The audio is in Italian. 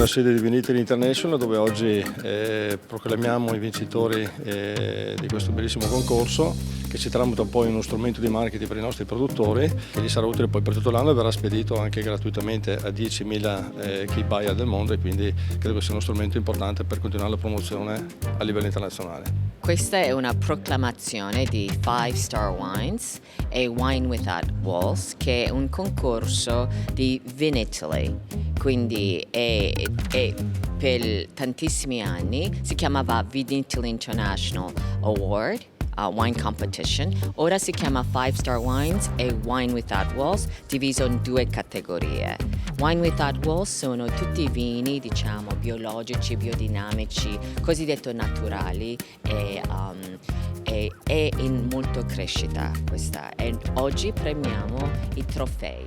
nella sede di Vinitaly International, dove oggi proclamiamo i vincitori di questo bellissimo concorso, che si tramuta un po' in uno strumento di marketing per i nostri produttori, che gli sarà utile poi per tutto l'anno e verrà spedito anche gratuitamente a 10.000 key buyer del mondo, e quindi credo che sia uno strumento importante per continuare la promozione a livello internazionale. Questa è una proclamazione di 5 Star Wines e Wine Without Walls, che è un concorso di Vinitaly, quindi è per tantissimi anni si chiamava Vinitaly International Award. Wine competition. Ora si chiama 5 Star Wines e Wine Without Walls, diviso in due categorie. Wine Without Walls sono tutti i vini, diciamo, biologici, biodinamici, cosiddetto naturali e in molto crescita questa. E oggi premiamo i trofei.